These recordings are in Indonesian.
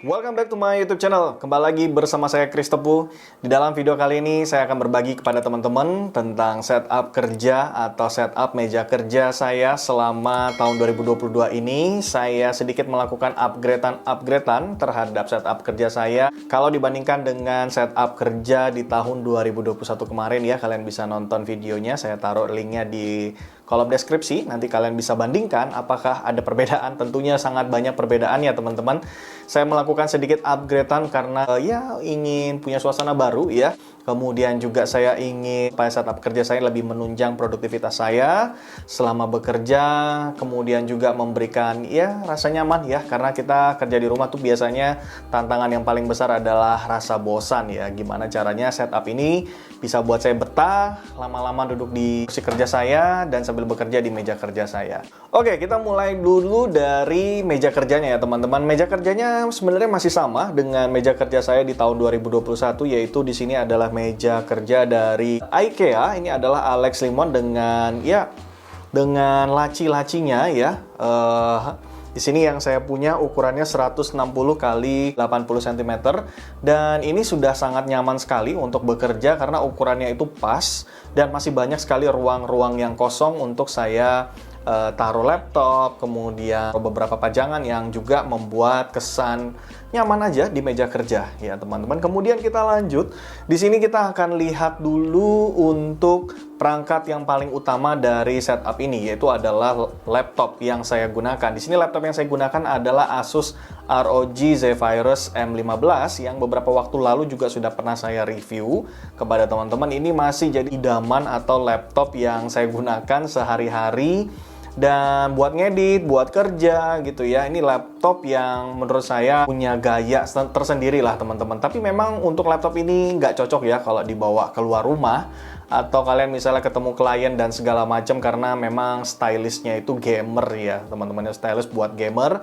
Welcome back to my YouTube channel. Kembali lagi bersama saya Chris Tepu. Di dalam video kali ini saya akan berbagi kepada teman-teman tentang setup kerja atau setup meja kerja saya selama tahun 2022 ini. Saya sedikit melakukan upgradean terhadap setup kerja saya. Kalau dibandingkan dengan setup kerja di tahun 2021 kemarin ya, kalian bisa nonton videonya. Saya taruh linknya di kolom deskripsi. Nanti kalian bisa bandingkan apakah ada perbedaan. Tentunya sangat banyak perbedaannya teman-teman. Saya melakukan sedikit upgradean karena ya ingin punya suasana baru ya. Kemudian juga saya ingin supaya setup kerja saya lebih menunjang produktivitas saya selama bekerja. Kemudian juga memberikan ya rasa nyaman ya. Karena kita kerja di rumah tuh biasanya tantangan yang paling besar adalah rasa bosan ya. Gimana caranya setup ini bisa buat saya betah, lama-lama duduk di kursi kerja saya dan sambil bekerja di meja kerja saya. Oke, kita mulai dulu dari meja kerjanya ya teman-teman. Meja kerjanya sebenarnya masih sama dengan meja kerja saya di tahun 2021, yaitu di sini adalah meja kerja dari IKEA. Ini adalah Alex Limon dengan laci-lacinya ya. Di sini yang saya punya ukurannya 160 kali 80 cm dan ini sudah sangat nyaman sekali untuk bekerja karena ukurannya itu pas dan masih banyak sekali ruang-ruang yang kosong untuk saya taruh laptop, kemudian beberapa pajangan yang juga membuat kesan nyaman aja di meja kerja ya teman-teman. Kemudian kita lanjut. Di sini kita akan lihat dulu untuk perangkat yang paling utama dari setup ini, yaitu adalah laptop yang saya gunakan. Di sini laptop yang saya gunakan adalah Asus ROG Zephyrus M15 yang beberapa waktu lalu juga sudah pernah saya review kepada teman-teman. Ini masih jadi idaman atau laptop yang saya gunakan sehari-hari dan buat ngedit, buat kerja gitu ya. Ini laptop yang menurut saya punya gaya tersendiri lah teman-teman. Tapi memang untuk laptop ini nggak cocok ya kalau dibawa keluar rumah atau kalian misalnya ketemu klien dan segala macam, karena memang stylishnya itu gamer ya teman-teman. Stylish buat gamer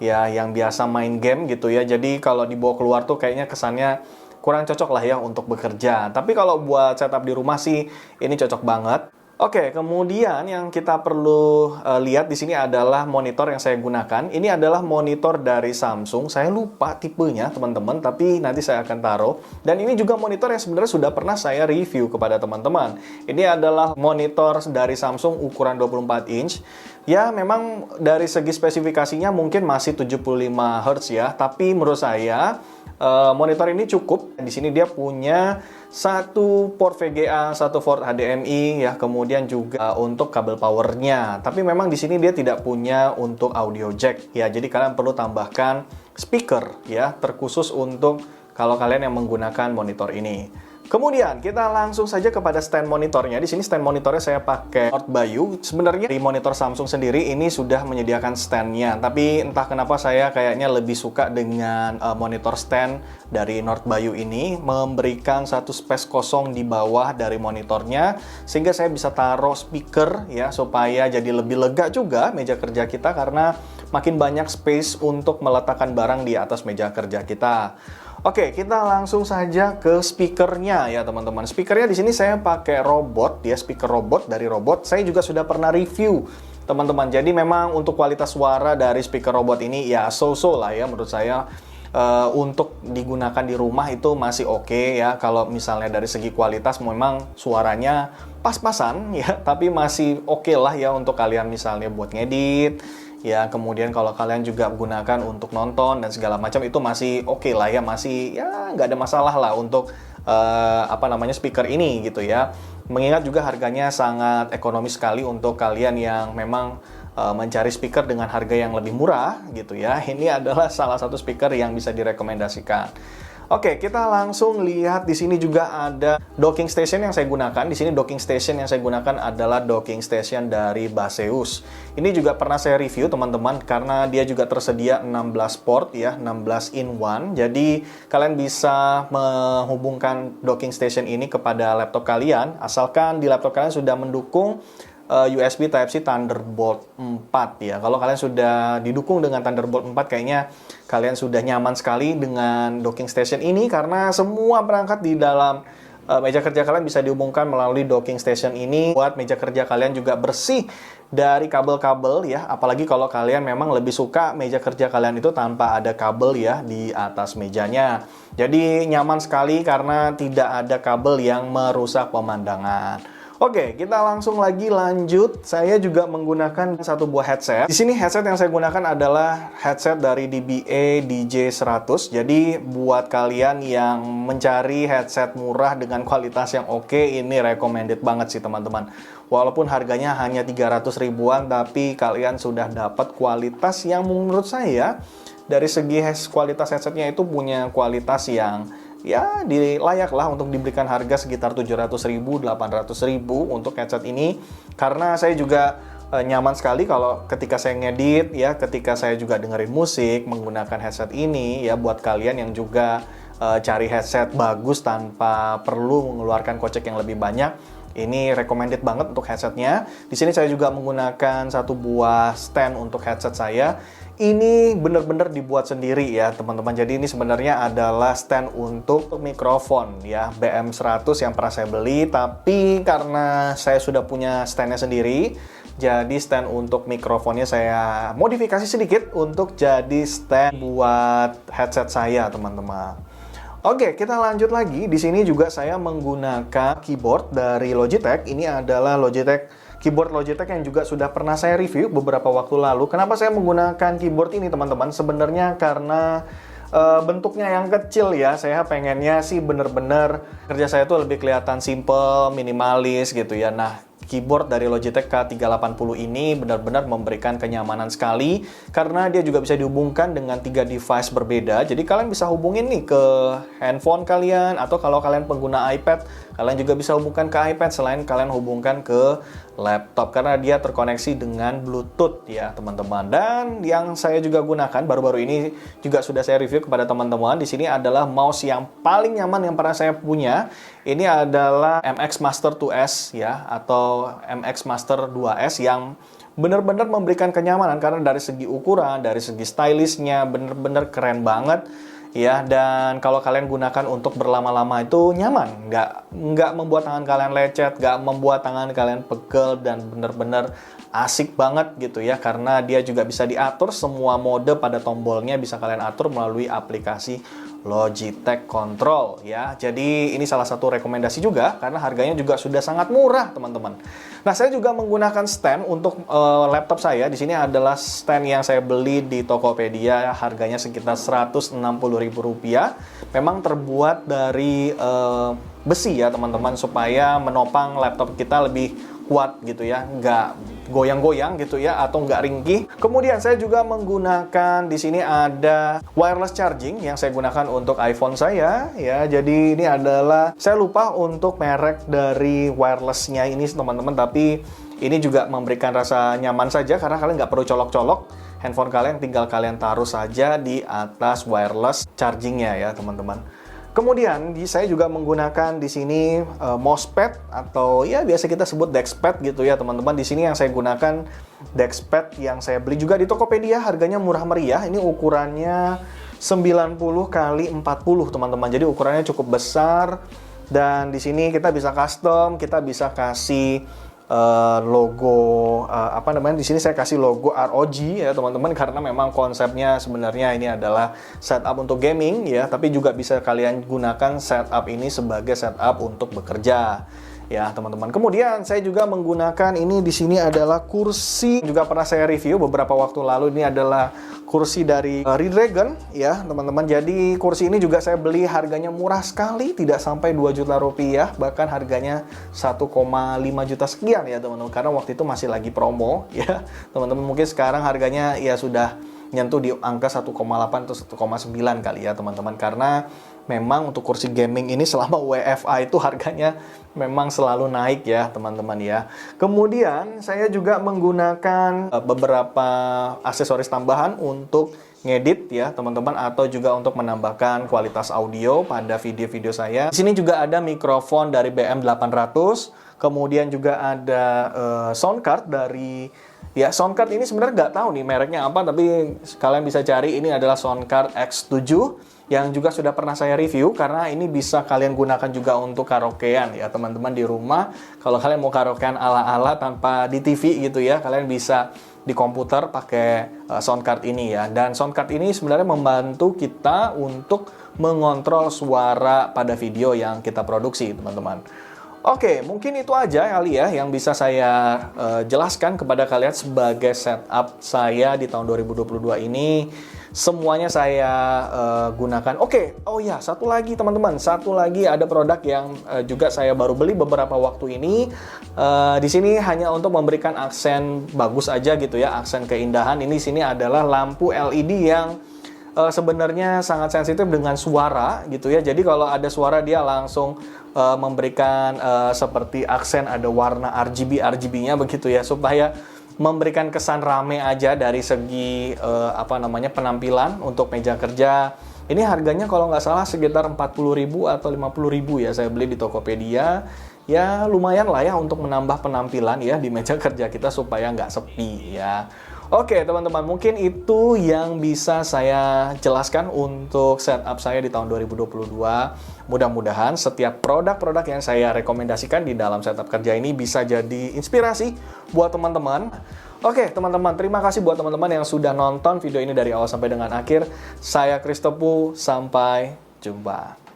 ya yang biasa main game gitu ya. Jadi kalau dibawa keluar tuh kayaknya kesannya kurang cocok lah ya untuk bekerja. Tapi kalau buat setup di rumah sih ini cocok banget. Oke, kemudian yang kita perlu lihat di sini adalah monitor yang saya gunakan. Ini adalah monitor dari Samsung. Saya lupa tipenya, teman-teman, tapi nanti saya akan taruh. Dan ini juga monitor yang sebenarnya sudah pernah saya review kepada teman-teman. Ini adalah monitor dari Samsung ukuran 24 inch. Ya, memang dari segi spesifikasinya mungkin masih 75 Hz ya, tapi menurut saya monitor ini cukup. Di sini dia punya satu port VGA, satu port HDMI ya, kemudian juga untuk kabel powernya. Tapi memang di sini dia tidak punya untuk audio jack ya. Jadi kalian perlu tambahkan speaker ya, terkhusus untuk kalau kalian yang menggunakan monitor ini. Kemudian kita langsung saja kepada stand monitornya. Di sini stand monitornya saya pakai North Bayu. Sebenarnya di monitor Samsung sendiri ini sudah menyediakan standnya, tapi entah kenapa saya kayaknya lebih suka dengan monitor stand dari North Bayu ini, memberikan satu space kosong di bawah dari monitornya sehingga saya bisa taruh speaker ya, supaya jadi lebih lega juga meja kerja kita karena makin banyak space untuk meletakkan barang di atas meja kerja kita. Oke, kita langsung saja ke speakernya ya teman-teman. Speakernya di sini saya pakai robot ya, speaker robot dari robot. Saya juga sudah pernah review teman-teman. Jadi memang untuk kualitas suara dari speaker robot ini ya so-so lah ya menurut saya. Untuk digunakan di rumah itu masih oke ya. Kalau misalnya dari segi kualitas memang suaranya pas-pasan ya, tapi masih oke lah ya untuk kalian misalnya buat ngedit ya. Kemudian kalau kalian juga gunakan untuk nonton dan segala macam itu masih oke lah ya, masih ya nggak ada masalah lah untuk speaker ini gitu ya. Mengingat juga harganya sangat ekonomis sekali untuk kalian yang memang mencari speaker dengan harga yang lebih murah gitu ya. Ini adalah salah satu speaker yang bisa direkomendasikan. Oke, kita langsung lihat di sini juga ada docking station yang saya gunakan. Di sini docking station yang saya gunakan adalah docking station dari Baseus. Ini juga pernah saya review teman-teman karena dia juga tersedia 16 port ya, 16 in 1. Jadi kalian bisa menghubungkan docking station ini kepada laptop kalian asalkan di laptop kalian sudah mendukung USB Type-C Thunderbolt 4 ya. Kalau kalian sudah didukung dengan Thunderbolt 4 kayaknya kalian sudah nyaman sekali dengan docking station ini karena semua perangkat di dalam meja kerja kalian bisa dihubungkan melalui docking station ini, buat meja kerja kalian juga bersih dari kabel-kabel ya, apalagi kalau kalian memang lebih suka meja kerja kalian itu tanpa ada kabel ya di atas mejanya. Jadi nyaman sekali karena tidak ada kabel yang merusak pemandangan. Oke, kita langsung lagi lanjut. Saya juga menggunakan satu buah headset. Di sini headset yang saya gunakan adalah headset dari DBA DJ100. Jadi buat kalian yang mencari headset murah dengan kualitas yang oke, ini recommended banget sih teman-teman. Walaupun harganya hanya 300 ribuan, tapi kalian sudah dapat kualitas yang menurut saya dari segi kualitas headsetnya itu punya kualitas yang ya layak lah untuk diberikan harga sekitar 700.000, 800.000 untuk headset ini, karena saya juga nyaman sekali kalau ketika saya ngedit ya, ketika saya juga dengerin musik menggunakan headset ini ya. Buat kalian yang juga cari headset bagus tanpa perlu mengeluarkan kocek yang lebih banyak, ini recommended banget untuk headsetnya. Di sini saya juga menggunakan satu buah stand untuk headset saya. Ini benar-benar dibuat sendiri ya teman-teman. Jadi ini sebenarnya adalah stand untuk mikrofon ya, BM100 yang pernah saya beli. Tapi karena saya sudah punya standnya sendiri, jadi stand untuk mikrofonnya saya modifikasi sedikit untuk jadi stand buat headset saya teman-teman. Oke, kita lanjut lagi. Di sini juga saya menggunakan keyboard dari Logitech. Ini adalah keyboard Logitech yang juga sudah pernah saya review beberapa waktu lalu. Kenapa saya menggunakan keyboard ini teman-teman? Sebenarnya karena bentuknya yang kecil ya. Saya pengennya sih bener-bener kerja saya tuh lebih kelihatan simple, minimalis gitu ya. Nah, keyboard dari Logitech K380 ini benar-benar memberikan kenyamanan sekali karena dia juga bisa dihubungkan dengan 3 device berbeda. Jadi kalian bisa hubungin nih ke handphone kalian, atau kalau kalian pengguna iPad, kalian juga bisa hubungkan ke iPad selain kalian hubungkan ke laptop karena dia terkoneksi dengan Bluetooth ya teman-teman. Dan yang saya juga gunakan baru-baru ini juga sudah saya review kepada teman-teman. Di sini adalah mouse yang paling nyaman yang pernah saya punya. Ini adalah MX Master 2S ya, atau MX Master 2S yang benar-benar memberikan kenyamanan karena dari segi ukuran, dari segi stylishnya benar-benar keren banget ya. Dan kalau kalian gunakan untuk berlama-lama itu nyaman, nggak membuat tangan kalian lecet, nggak membuat tangan kalian pegel, dan benar-benar asik banget gitu ya, karena dia juga bisa diatur semua mode pada tombolnya, bisa kalian atur melalui aplikasi Logitech Control ya. Jadi ini salah satu rekomendasi juga karena harganya juga sudah sangat murah teman-teman. Nah, saya juga menggunakan stand untuk laptop saya. Di sini adalah stand yang saya beli di Tokopedia, harganya sekitar Rp160.000. Memang terbuat dari besi ya teman-teman, supaya menopang laptop kita lebih kuat gitu ya, nggak goyang-goyang gitu ya, atau nggak ringkih. Kemudian saya juga menggunakan di sini ada wireless charging yang saya gunakan untuk iPhone saya ya. Jadi ini adalah, saya lupa untuk merek dari wirelessnya ini teman-teman, tapi ini juga memberikan rasa nyaman saja karena kalian nggak perlu colok-colok handphone kalian, tinggal kalian taruh saja di atas wireless chargingnya ya teman-teman. Kemudian saya juga menggunakan di sini mousepad, atau ya biasa kita sebut dexpad gitu ya teman-teman. Di sini yang saya gunakan dexpad yang saya beli juga di Tokopedia, harganya murah meriah. Ini ukurannya 90 kali 40 teman-teman. Jadi ukurannya cukup besar, dan di sini kita bisa custom, kita bisa kasih logo apa namanya, di sini saya kasih logo ROG ya teman-teman, karena memang konsepnya sebenarnya ini adalah setup untuk gaming ya, tapi juga bisa kalian gunakan setup ini sebagai setup untuk bekerja ya teman-teman. Kemudian saya juga menggunakan ini, di sini adalah kursi, juga pernah saya review beberapa waktu lalu. Ini adalah kursi dari Redragon ya teman-teman. Jadi kursi ini juga saya beli, harganya murah sekali, tidak sampai 2 juta rupiah, bahkan harganya 1,5 juta sekian ya teman-teman, karena waktu itu masih lagi promo ya teman-teman. Mungkin sekarang harganya ya sudah nyentuh di angka 1,8 atau 1,9 kali ya teman-teman, karena memang untuk kursi gaming ini selama WFA itu harganya memang selalu naik ya teman-teman ya. Kemudian saya juga menggunakan beberapa aksesoris tambahan untuk ngedit ya teman-teman, atau juga untuk menambahkan kualitas audio pada video-video saya. Di sini juga ada mikrofon dari BM800, kemudian juga ada sound card dari Ya, soundcard ini sebenarnya nggak tahu nih mereknya apa, tapi kalian bisa cari. Ini adalah soundcard X7 yang juga sudah pernah saya review, karena ini bisa kalian gunakan juga untuk karaokean ya teman-teman di rumah. Kalau kalian mau karaokean ala-ala tanpa di TV gitu ya, kalian bisa di komputer pakai soundcard ini ya. Dan soundcard ini sebenarnya membantu kita untuk mengontrol suara pada video yang kita produksi, teman-teman. Oke, mungkin itu aja kali ya yang bisa saya jelaskan kepada kalian sebagai setup saya di tahun 2022 ini. Semuanya saya gunakan. Oke, oh ya, satu lagi teman-teman, satu lagi ada produk yang juga saya baru beli beberapa waktu ini. Di sini hanya untuk memberikan aksen bagus aja gitu ya, aksen keindahan. Ini sini adalah lampu LED yang sebenarnya sangat sensitif dengan suara gitu ya. Jadi kalau ada suara dia langsung memberikan seperti aksen, ada warna RGB-nya begitu ya, supaya memberikan kesan rame aja dari segi penampilan untuk meja kerja. Ini harganya kalau nggak salah sekitar 40.000 atau 50.000 ya, saya beli di Tokopedia. Ya lumayan lah ya untuk menambah penampilan ya di meja kerja kita supaya nggak sepi ya. Oke teman-teman, mungkin itu yang bisa saya jelaskan untuk setup saya di tahun 2022. Mudah-mudahan setiap produk-produk yang saya rekomendasikan di dalam setup kerja ini bisa jadi inspirasi buat teman-teman. Oke teman-teman, terima kasih buat teman-teman yang sudah nonton video ini dari awal sampai dengan akhir. Saya Kristopu, sampai jumpa.